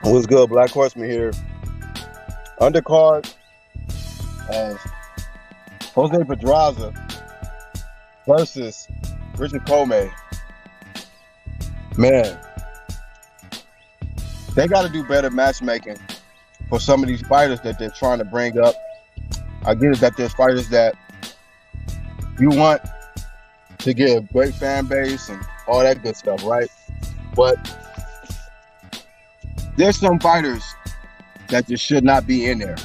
What's good? Black Horseman here. Undercard as Jose Pedraza versus Richard Comey. Man, they got to do better matchmaking for some of these fighters that they're trying to bring up. I get it that there's fighters that you want to get a great fan base and all that good stuff, right? But there's some fighters that just should not be in there,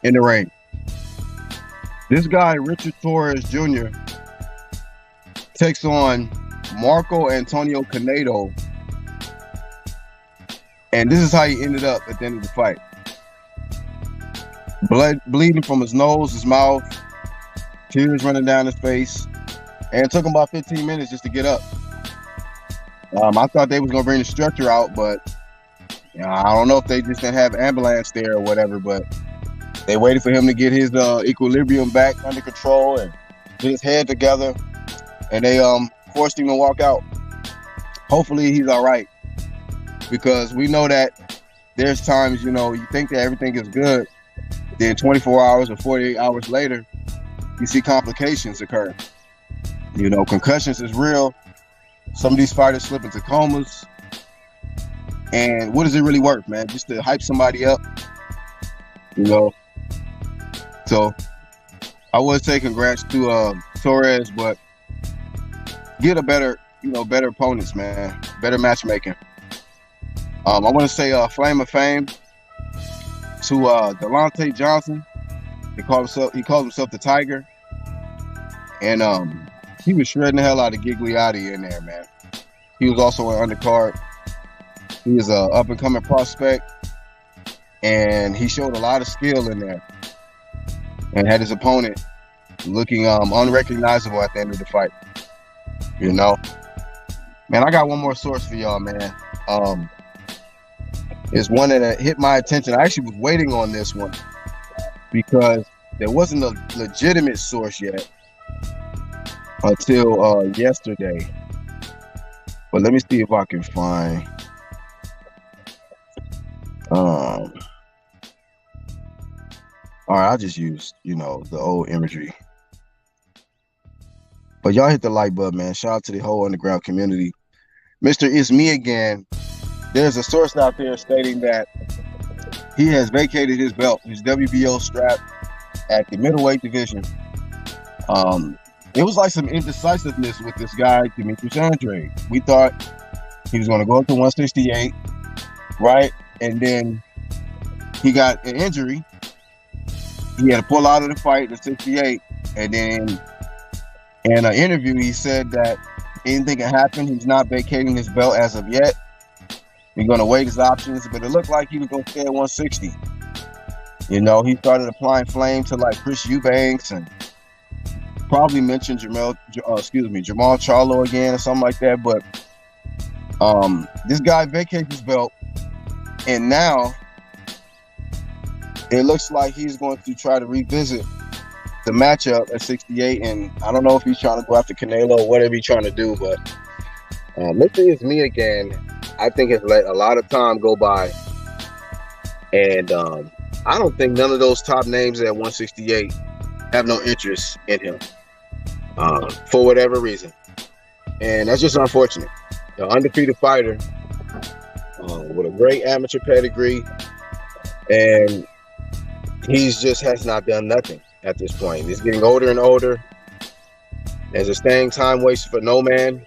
in the ring. This guy, Richard Torres Jr., takes on Marco Antonio Canedo. And this is how he ended up at the end of the fight. Blood bleeding from his nose, his mouth, tears running down his face. And it took him about 15 minutes just to get up. I thought they was going to bring the stretcher out, but I don't know if they just didn't have ambulance there or whatever, but they waited for him to get his equilibrium back under control and get his head together, and they forced him to walk out. Hopefully he's all right, because we know that there's times, you think that everything is good, then 24 hours or 48 hours later, you see complications occur. Concussions is real. Some of these fighters slip into comas. And what is it really worth, man? Just to hype somebody up, So I would say congrats to Torres, but get a better opponents, man. Better matchmaking. I want to say Flame of Fame to Delante Johnson. He calls himself the Tiger, and he was shredding the hell out of Gigliotti in there, man. He was also an undercard. He is an up-and-coming prospect, and he showed a lot of skill in there and had his opponent looking unrecognizable at the end of the fight. Man, I got one more source for y'all, man. It's one that hit my attention. I actually was waiting on this one because there wasn't a legitimate source yet until yesterday. But let me see if I can find. All right, I'll just use, the old imagery. But y'all hit the like button, man. Shout out to the whole underground community. Mr. It's Me Again. There's a source out there stating that he has vacated his belt, his WBO strap at the middleweight division. It was like some indecisiveness with this guy, Demetrius Andrade. We thought he was going to go up to 168, right? And then he got an injury. He had to pull out of the fight at 68. And then in an interview, he said that anything can happen. He's not vacating his belt as of yet. He's going to weigh his options. But it looked like he was going to stay at 160. He started applying flame to like Chris Eubanks and probably mentioned Jamal Charlo again or something like that. But this guy vacated his belt. And now it looks like he's going to try to revisit the matchup at 68. And I don't know if he's trying to go after Canelo or whatever he's trying to do. But Mr. It's Me Again, I think has let a lot of time go by. And I don't think none of those top names at 168 have no interest in him for whatever reason. And that's just unfortunate. The undefeated fighter with a great amateur pedigree, and he's just has not done nothing at this point. He's getting older and older. There's a staying time wasted for no man,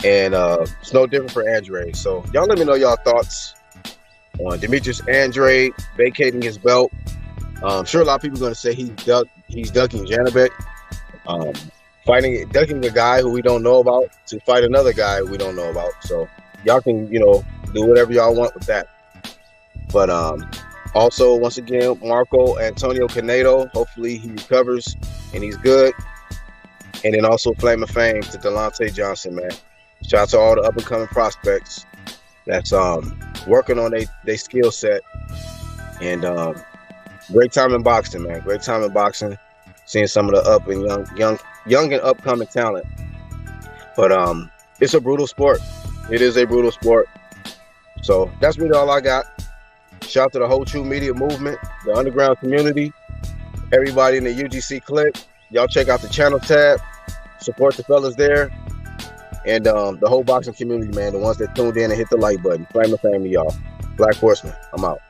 and it's no different for Andrade. So y'all let me know y'all thoughts on Demetrius Andrade vacating his belt. I'm sure a lot of people are going to say he's ducking Janibek, ducking a guy who we don't know about to fight another guy we don't know about. So y'all can, do whatever y'all want with that. But also, once again, Marco Antonio Canedo, hopefully he recovers and he's good. And then also Flame of Fame to Delante Johnson, man. Shout out to all the up-and-coming prospects that's working on their skill set. And great time in boxing, man. Great time in boxing. Seeing some of the up and young and upcoming talent. But it's a brutal sport. It is a brutal sport. So that's really all I got. Shout out to the whole True Media movement, the underground community, everybody in the UGC clique. Y'all check out the channel tab, support the fellas there, and the whole boxing community, man, the ones that tuned in and hit the like button. Flame of fame to y'all. Black Horseman, I'm out.